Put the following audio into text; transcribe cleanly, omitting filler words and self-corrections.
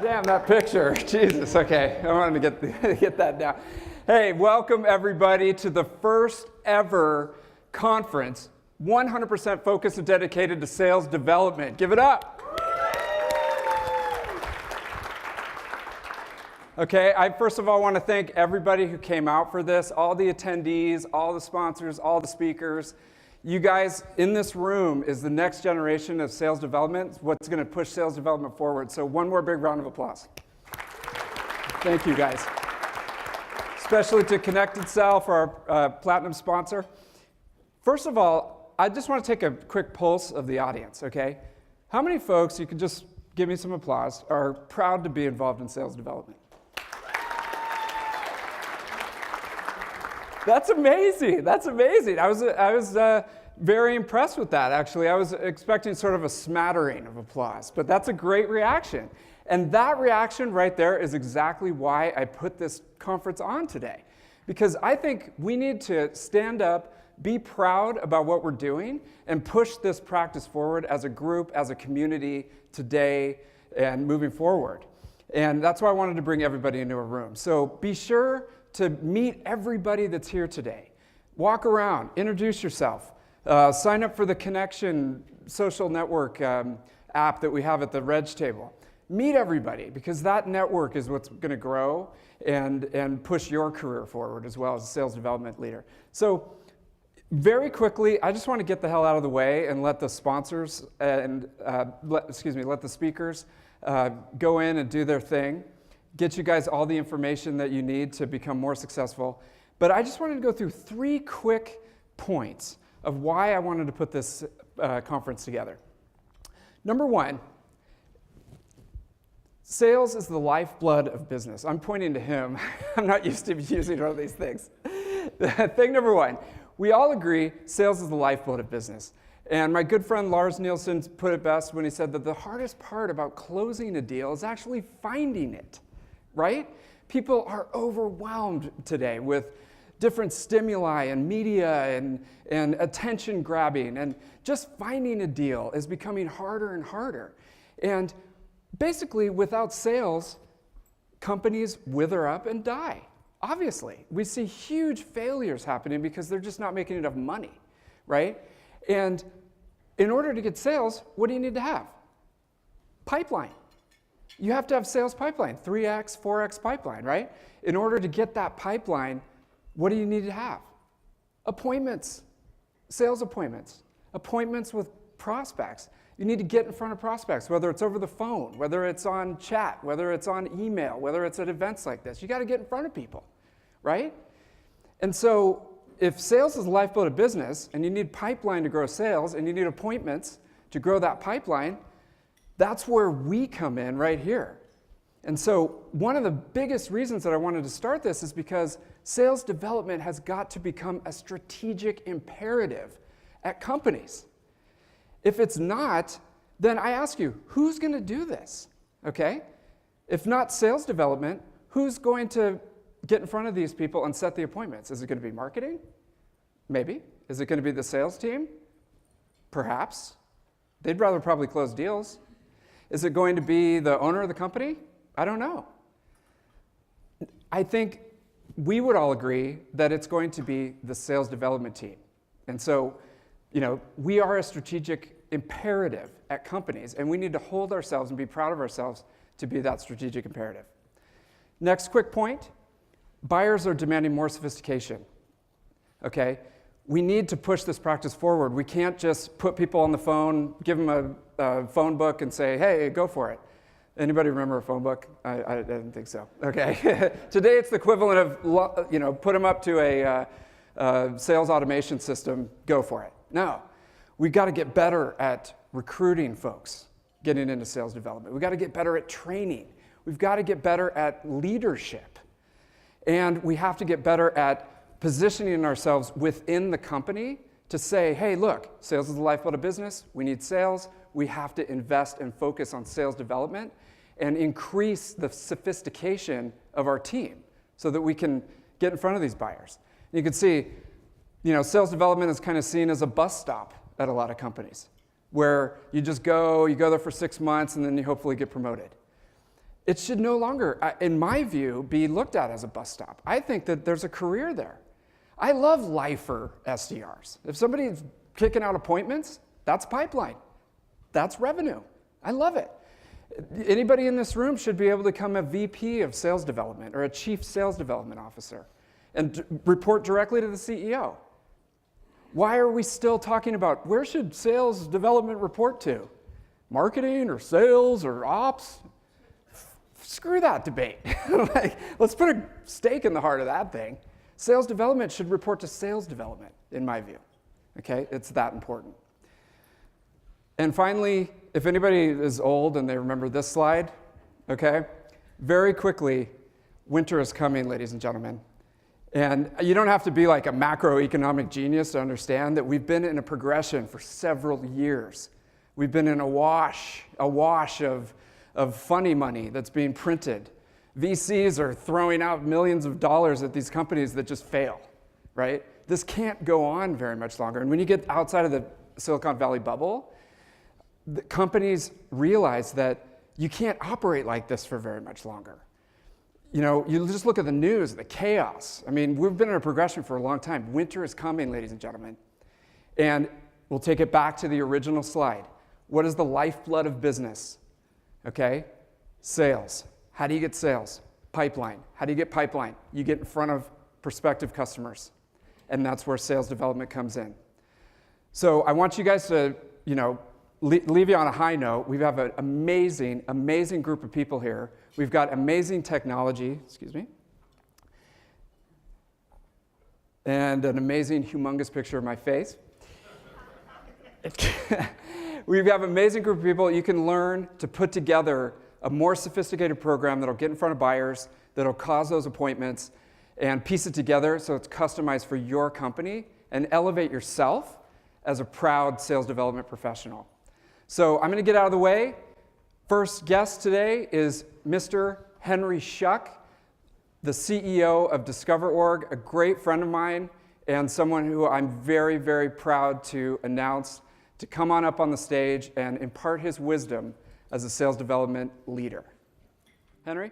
Damn, that picture. Jesus, okay. I wanted to get that down. Hey, welcome everybody to the first ever conference, 100% focused and dedicated to sales development. Give it up. Okay, I first of all want to thank everybody who came out for this, all the attendees, all the sponsors, all the speakers. You guys in this room is the next generation of sales development, what's going to push sales development forward. So one more big round of applause. Thank you guys. Especially to Connected Sell for our platinum sponsor. First of all, I just want to take a quick pulse of the audience, okay? How many folks, you can just give me some applause, are proud to be involved in sales development? That's amazing. That's amazing. I was very impressed with that, actually. I was expecting sort of a smattering of applause, but that's a great reaction. And that reaction right there is exactly why I put this conference on today. Because I think we need to stand up, be proud about what we're doing, and push this practice forward as a group, as a community today and moving forward. And that's why I wanted to bring everybody into a room. So be sure to meet everybody that's here today. Walk around, introduce yourself, sign up for the Connection social network app that we have at the Reg table. Meet everybody, because that network is what's going to grow and push your career forward as well as a sales development leader. So very quickly, I just want to get the hell out of the way and let the sponsors and let the speakers go in and do their thing. Get you guys all the information that you need to become more successful. But I just wanted to go through 3 quick points of why I wanted to put this conference together. Number 1, sales is the lifeblood of business. I'm pointing to him. I'm not used to using all these things. Thing number 1, we all agree sales is the lifeblood of business. And my good friend Lars Nielsen put it best when he said that the hardest part about closing a deal is actually finding it. Right? People are overwhelmed today with different stimuli and media and attention grabbing, and just finding a deal is becoming harder and harder. And basically, without sales, companies wither up and die. Obviously, we see huge failures happening because they're just not making enough money, right? And in order to get sales, what do you need to have? Pipeline. You have to have sales pipeline, 3x, 4x pipeline, right? In order to get that pipeline, what do you need to have? Appointments, sales appointments, appointments with prospects. You need to get in front of prospects, whether it's over the phone, whether it's on chat, whether it's on email, whether it's at events like this. You got to get in front of people, right? And so if sales is the lifeblood of business, and you need pipeline to grow sales, and you need appointments to grow that pipeline, that's where we come in right here. And so one of the biggest reasons that I wanted to start this is because sales development has got to become a strategic imperative at companies. If it's not, then I ask you, who's going to do this? Okay? If not sales development, who's going to get in front of these people and set the appointments? Is it going to be marketing? Maybe. Is it going to be the sales team? Perhaps. They'd rather probably close deals. Is it going to be the owner of the company? I don't know. I think we would all agree that it's going to be the sales development team. And so, we are a strategic imperative at companies, and we need to hold ourselves and be proud of ourselves to be that strategic imperative. Next quick point, buyers are demanding more sophistication, okay? We need to push this practice forward. We can't just put people on the phone, give them a phone book and say, hey, go for it. Anybody remember a phone book? I didn't think so. Okay. Today it's the equivalent of, put them up to a sales automation system, go for it. No, we've got to get better at recruiting folks getting into sales development. We've got to get better at training. We've got to get better at leadership. And we have to get better at positioning ourselves within the company to say, hey, look, sales is the lifeblood of business. We need sales. We have to invest and focus on sales development and increase the sophistication of our team so that we can get in front of these buyers. And you can see, sales development is kind of seen as a bus stop at a lot of companies, where you just go, you go there for 6 months, and then you hopefully get promoted. it should no longer, in my view, be looked at as a bus stop. I think that there's a career there. I love lifer SDRs. If somebody's kicking out appointments, that's pipeline. That's revenue. I love it. Anybody in this room should be able to become a VP of sales development or a chief sales development officer and report directly to the CEO. Why are we still talking about where should sales development report to? Marketing or sales or ops? Screw that debate. Like, let's put a stake in the heart of that thing. Sales development should report to sales development, in my view. Okay, it's that important. And finally, if anybody is old and they remember this slide, okay, very quickly, winter is coming, ladies and gentlemen. And you don't have to be like a macroeconomic genius to understand that we've been in a progression for several years. We've been in a wash of funny money that's being printed. VCs are throwing out millions of dollars at these companies that just fail, right? This can't go on very much longer. And when you get outside of the Silicon Valley bubble, the companies realize that you can't operate like this for very much longer. You know, you just look at the news, the chaos. I mean, we've been in a progression for a long time. Winter is coming, ladies and gentlemen. And we'll take it back to the original slide. What is the lifeblood of business? Okay, sales. How do you get sales? Pipeline. How do you get pipeline? You get in front of prospective customers. And that's where sales development comes in. So I want you guys to, you know, leave you on a high note. We have an amazing, amazing group of people here. We've got amazing technology, excuse me, and an amazing, humongous picture of my face. We have an amazing group of people. You can learn to put together a more sophisticated program that'll get in front of buyers, that'll cause those appointments, and piece it together so it's customized for your company and elevate yourself as a proud sales development professional. So I'm going to get out of the way. First guest today is Mr. Henry Schuck, the CEO of Discover.org, a great friend of mine and someone who I'm very, very proud to announce to come on up on the stage and impart his wisdom as a sales development leader. Henry?